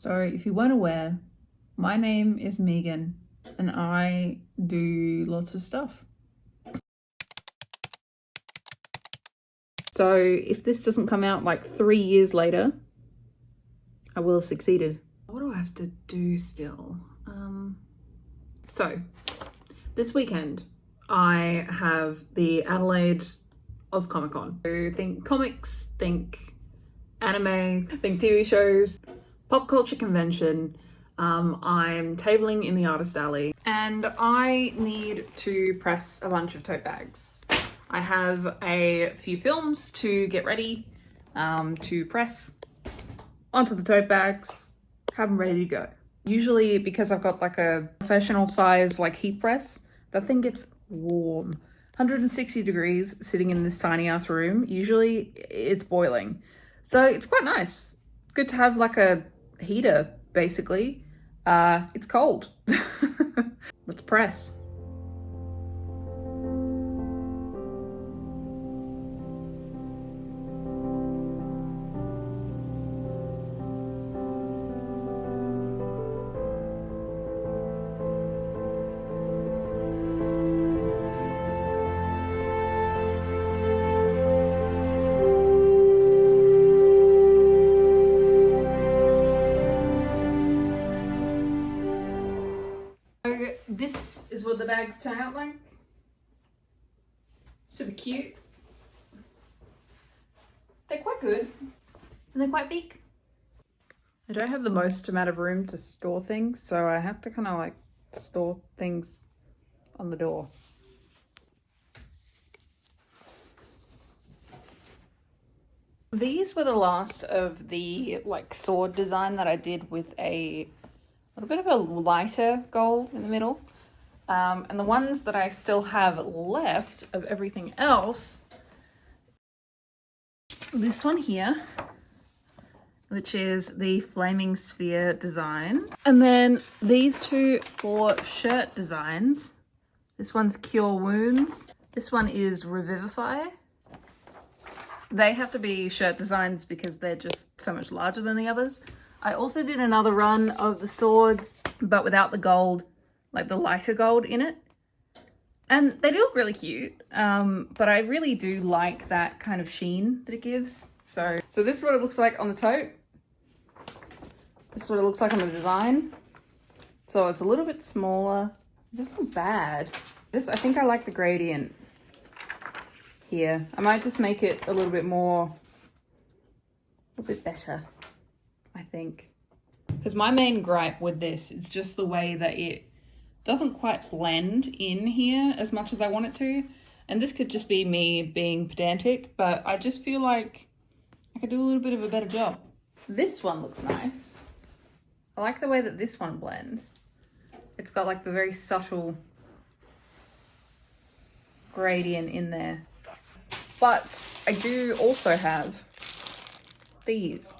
So if you weren't aware, my name is Megan and I do lots of stuff. So if this doesn't come out like 3 years later, I will have succeeded. What do I have to do still? So this weekend I have the Adelaide Oz Comic Con. So think comics, think anime, think TV shows, pop culture convention. I'm tabling in the artist alley and I need to press a bunch of tote bags. I have a few films to get ready to press onto the tote bags, have them ready to go. Usually because I've got like a professional size like heat press, that thing gets warm. 160 degrees sitting in this tiny ass room. Usually it's boiling. So it's quite nice. Good to have like a heater basically. It's cold. Let's press. This is what the bags turn out like. Super cute. They're quite good and they're quite big. I don't have the most amount of room to store things, so I have to kind of like store things on the door. These were the last of the like sword design that I did with a little bit of a lighter gold in the middle. And the ones that I still have left of everything else, this one here, which is the Flaming Sphere design. And then these two for shirt designs. This one's Cure Wounds. This one is Revivify. They have to be shirt designs because they're just so much larger than the others. I also did another run of the swords, but without the gold, like the lighter gold in it. And they do look really cute, but I really do like that kind of sheen that it gives. So this is what it looks like on the tote. This is what it looks like on the design. So it's a little bit smaller. It doesn't look bad. I think I like the gradient here. I might just make it a little bit better, I think. Because my main gripe with this is just the way that it doesn't quite blend in here as much as I want it to. And this could just be me being pedantic, but I just feel like I could do a little bit of a better job. This one looks nice. I like the way that this one blends. It's got like the very subtle gradient in there. But I do also have these.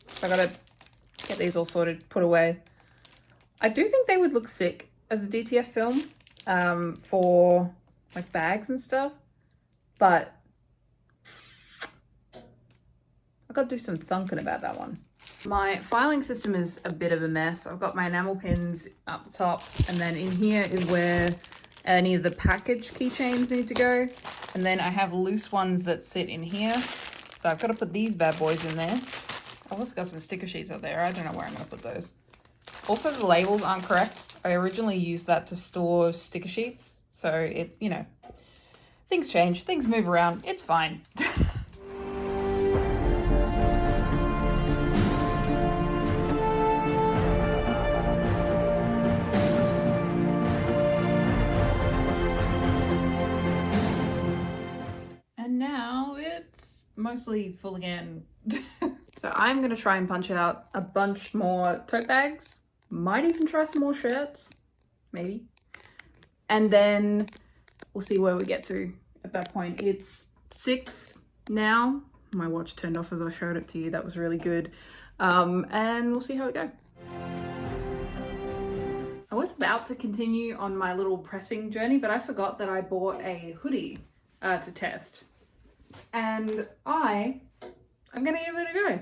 So I gotta get these all sorted, put away. I do think they would look sick as a DTF film for like bags and stuff, but I've got to do some thinking about that one. My filing system is a bit of a mess. I've got my enamel pins up the top, and then in here is where any of the package keychains need to go. And then I have loose ones that sit in here. So I've got to put these bad boys in there. I've also got some sticker sheets up there. I don't know where I'm going to put those. Also, the labels aren't correct. I originally used that to store sticker sheets. So it, you know, things change, things move around. It's fine. And now it's mostly full again. So I'm going to try and punch out a bunch more tote bags. Might even try some more shirts, maybe. And then we'll see where we get to at that point. It's 6 now. My watch turned off as I showed it to you. That was really good. And we'll see how it goes. I was about to continue on my little pressing journey, but I forgot that I bought a hoodie to test. And I'm gonna give it a go.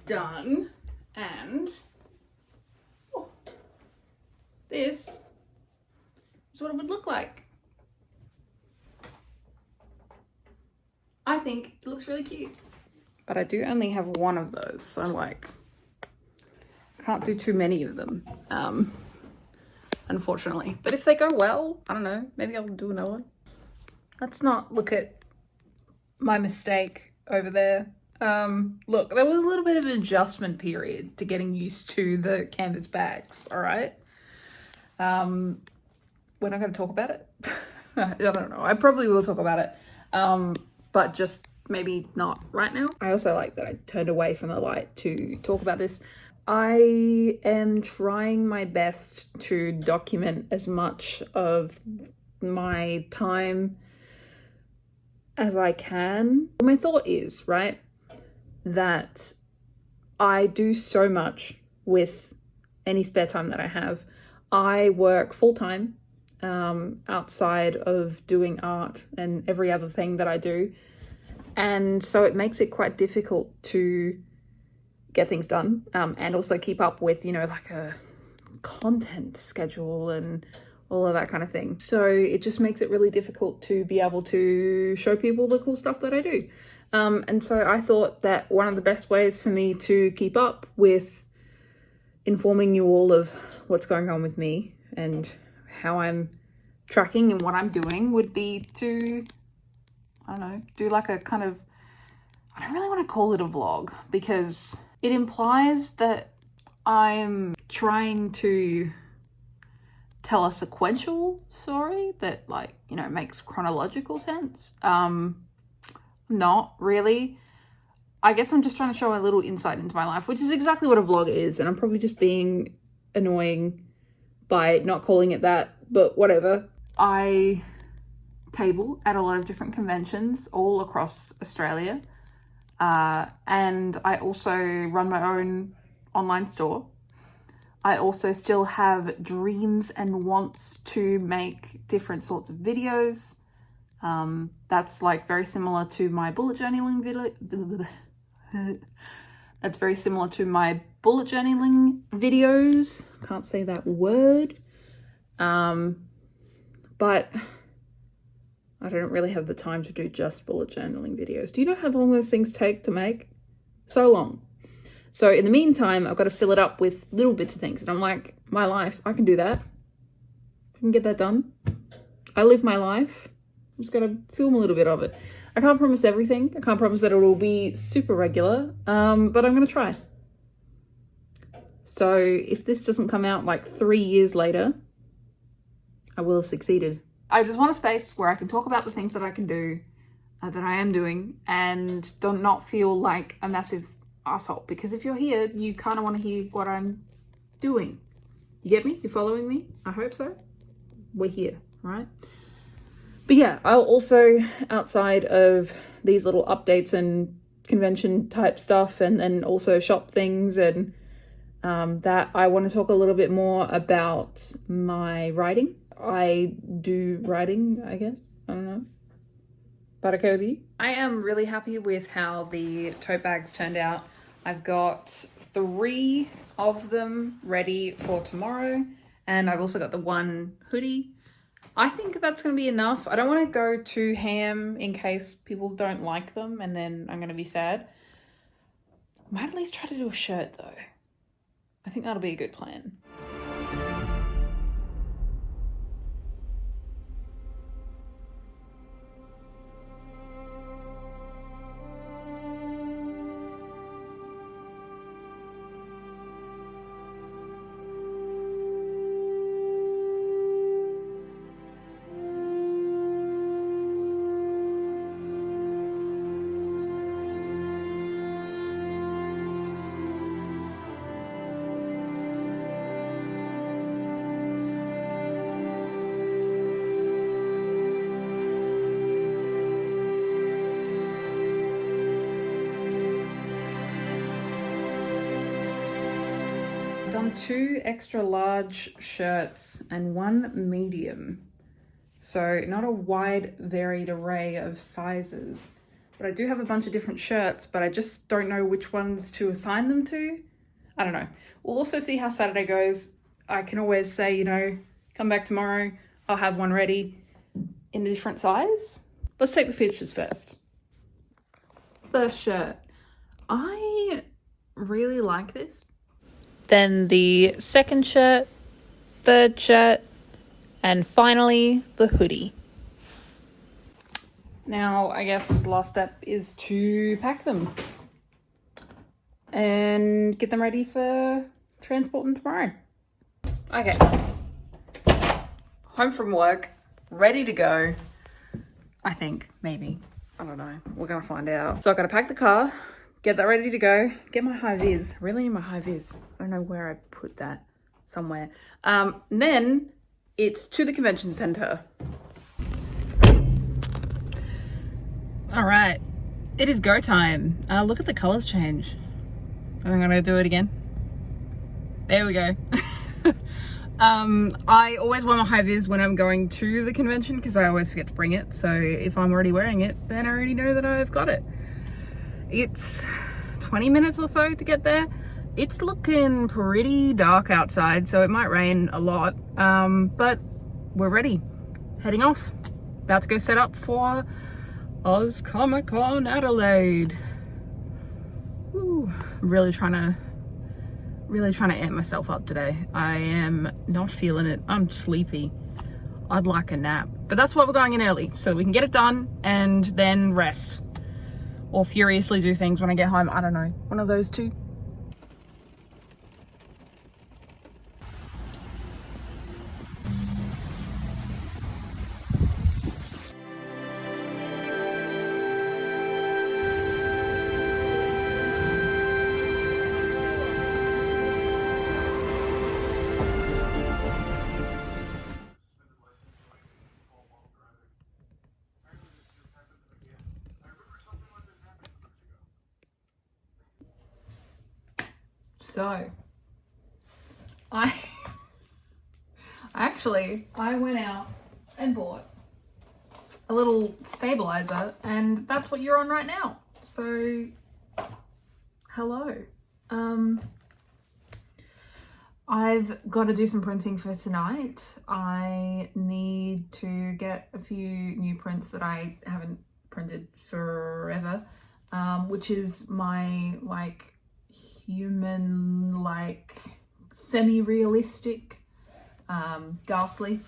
done, and this is what it would look like. I think it looks really cute. But I do only have one of those, so I'm like, can't do too many of them, unfortunately. But if they go well, I don't know, maybe I'll do another one. Let's not look at my mistake over there. Look, there was a little bit of an adjustment period to getting used to the canvas bags, all right? We're not going to talk about it. I don't know. I probably will talk about it, but just maybe not right now. I also like that I turned away from the light to talk about this. I am trying my best to document as much of my time as I can. My thought is, right, that I do so much with any spare time that I have. I work full-time outside of doing art and every other thing that I do. And so it makes it quite difficult to get things done and also keep up with, you know, like a content schedule and all of that kind of thing. So it just makes it really difficult to be able to show people the cool stuff that I do. And so I thought that one of the best ways for me to keep up with informing you all of what's going on with me and how I'm tracking and what I'm doing would be to, I don't know, do like a kind of, I don't really want to call it a vlog because it implies that I'm trying to tell a sequential story that, like, you know, makes chronological sense. Not really. I guess I'm just trying to show a little insight into my life, which is exactly what a vlog is, and I'm probably just being annoying by not calling it that, but whatever. I table at a lot of different conventions all across Australia, and I also run my own online store. I also still have dreams and wants to make different sorts of videos. That's like very similar to my bullet journaling video. That's very similar to my bullet journaling videos. Can't say that word. But I don't really have the time to do just bullet journaling videos. Do you know how long those things take to make? So long. So in the meantime, I've got to fill it up with little bits of things. And I'm like, my life, I can do that. I can get that done. I live my life. I'm just going to film a little bit of it. I can't promise everything. I can't promise that it will be super regular, but I'm going to try. So if this doesn't come out like 3 years later, I will have succeeded. I just want a space where I can talk about the things that I can do, that I am doing, and do not feel like a massive asshole. Because if you're here, you kind of want to hear what I'm doing. You get me? You're following me? I hope so. We're here, right? But yeah, I'll also, outside of these little updates and convention type stuff and also shop things and that, I want to talk a little bit more about my writing. I do writing, I guess. I don't know. But okay with you? I am really happy with how the tote bags turned out. I've got 3 of them ready for tomorrow. And I've also got the one hoodie. I think that's going to be enough. I don't want to go too ham in case people don't like them and then I'm going to be sad. Might at least try to do a shirt though. I think that'll be a good plan. Done 2 extra large shirts and 1 medium. So not a wide varied array of sizes. But I do have a bunch of different shirts, but I just don't know which ones to assign them to. I don't know. We'll also see how Saturday goes. I can always say, you know, come back tomorrow. I'll have one ready in a different size. Let's take the features first. First shirt. I really like this. Then the second shirt, third shirt, and finally the hoodie. Now, I guess last step is to pack them and get them ready for transporting tomorrow. Okay. Home from work, ready to go. I think, maybe. I don't know. We're gonna find out. So I gotta pack the car, get that ready to go, get my high vis. Really need my high vis. I don't know where I put that. Somewhere. Then it's to the convention center. All right, it is go time. Look at the colors change. I'm gonna do it again. There we go. I always wear my high vis when I'm going to the convention because I always forget to bring it. So if I'm already wearing it, then I already know that I've got it. It's 20 minutes or so to get there. It's looking pretty dark outside, so it might rain a lot. But we're ready. Heading off. About to go set up for Oz Comic Con Adelaide. Ooh, I'm really trying to amp myself up today. I am not feeling it. I'm sleepy. I'd like a nap. But that's why we're going in early, so we can get it done and then rest. Or furiously do things when I get home. I don't know. One of those two. So, I went out and bought a little stabilizer, and that's what you're on right now. So, hello. I've got to do some printing for tonight. I need to get a few new prints that I haven't printed forever, which is my human, semi-realistic Ghastly.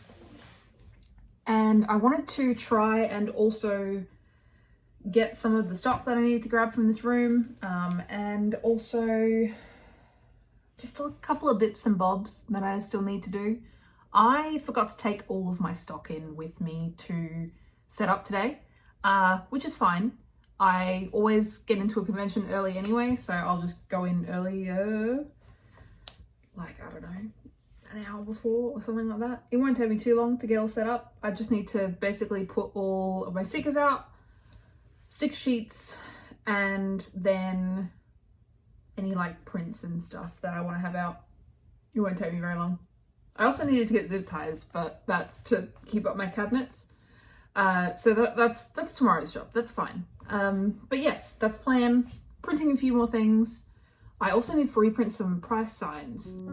And I wanted to try and also get some of the stock that I needed to grab from this room, and also just a couple of bits and bobs that I still need to do. I forgot to take all of my stock in with me to set up today, which is fine. I always get into a convention early anyway, so I'll just go in earlier, I don't know, an hour before or something like that. It won't take me too long to get all set up. I just need to basically put all of my stickers out, sticker sheets, and then any prints and stuff that I want to have out. It won't take me very long. I also needed to get zip ties, but that's to keep up my cabinets. So that's tomorrow's job. That's fine. But yes, that's the plan. Printing a few more things. I also need to reprint some price signs.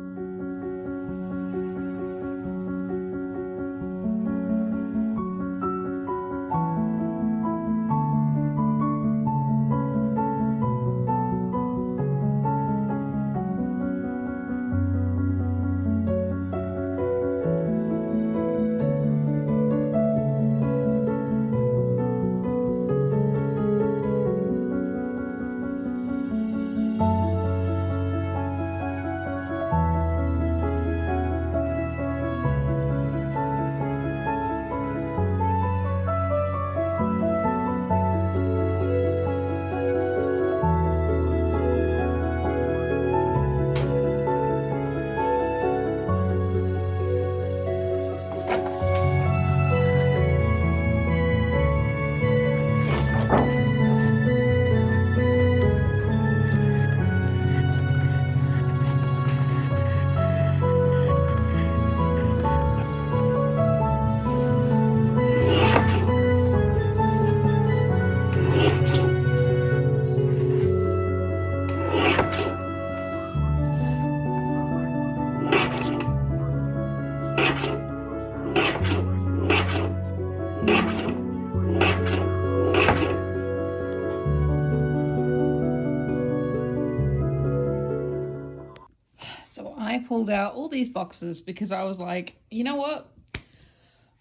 pulled out all these boxes because I was like, you know what?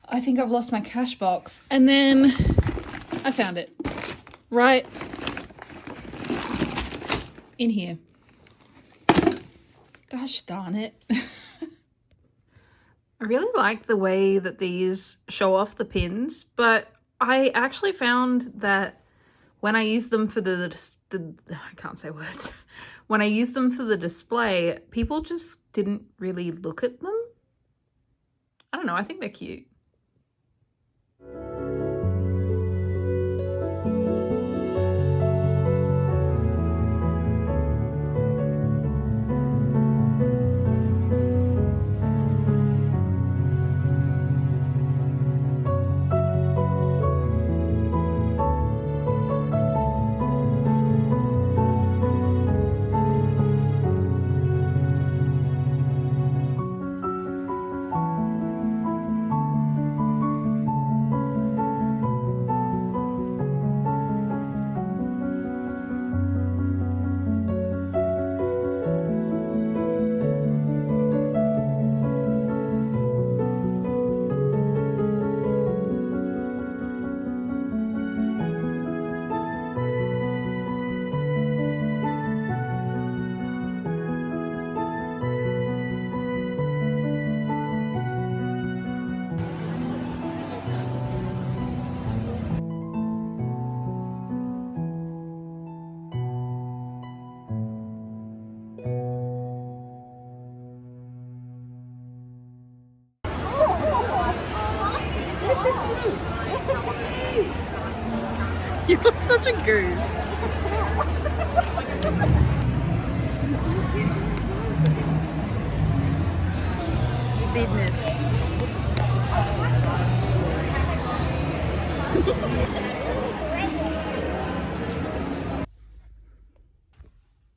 I think I've lost my cash box. And then I found it. Right in here. Gosh darn it. I really like the way that these show off the pins, but I actually found that when I use them for I can't say words. When I use them for the display, people just didn't really look at them. I don't know, I think they're cute. You're such a goose. Business.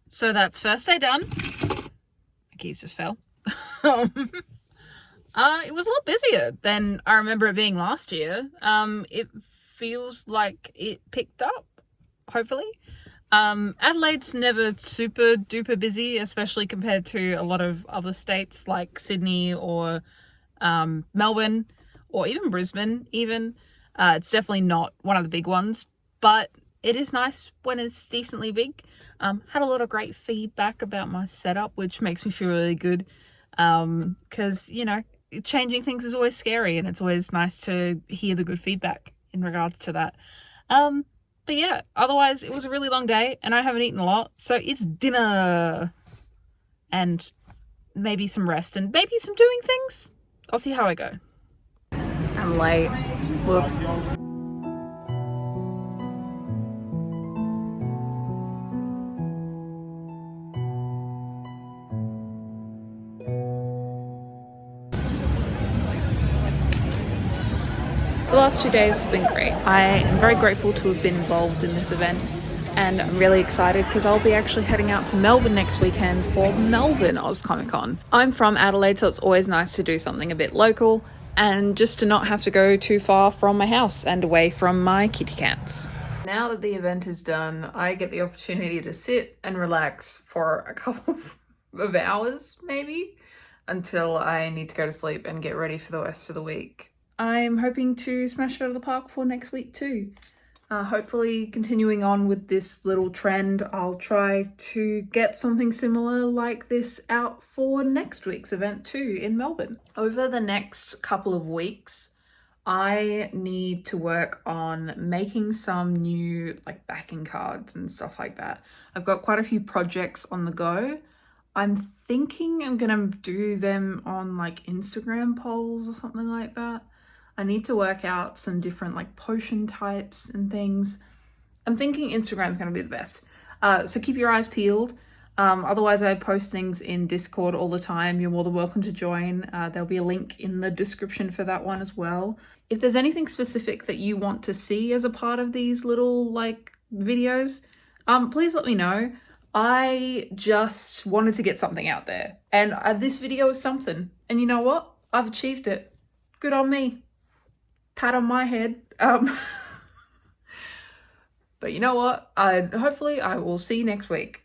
So that's first day done. My keys just fell. It was a lot busier than I remember it being last year. It feels like it picked up, hopefully. Adelaide's never super duper busy, especially compared to a lot of other states like Sydney or Melbourne or even Brisbane even. It's definitely not one of the big ones, but it is nice when it's decently big. Had a lot of great feedback about my setup, which makes me feel really good. Because, you know, changing things is always scary and it's always nice to hear the good feedback in regards to that. But yeah, otherwise it was a really long day and I haven't eaten a lot, so it's dinner and maybe some rest and maybe some doing things. I'll see how I go. I'm late. Whoops. The last 2 days have been great. I am very grateful to have been involved in this event and I'm really excited because I'll be actually heading out to Melbourne next weekend for Melbourne Oz Comic Con. I'm from Adelaide, so it's always nice to do something a bit local and just to not have to go too far from my house and away from my kitty cats. Now that the event is done, I get the opportunity to sit and relax for a couple of hours maybe until I need to go to sleep and get ready for the rest of the week. I'm hoping to smash it out of the park for next week too. Hopefully continuing on with this little trend, I'll try to get something similar like this out for next week's event too in Melbourne. Over the next couple of weeks, I need to work on making some new like backing cards and stuff like that. I've got quite a few projects on the go. I'm thinking I'm gonna do them on like Instagram polls or something like that. I need to work out some different like potion types and things. I'm thinking Instagram's gonna be the best. So keep your eyes peeled. Otherwise I post things in Discord all the time. You're more than welcome to join. There'll be a link in the description for that one as well. If there's anything specific that you want to see as a part of these little like videos, please let me know. I just wanted to get something out there and this video is something. And you know what? I've achieved it. Good on me. Pat on my head. But you know what? Hopefully I will see you next week.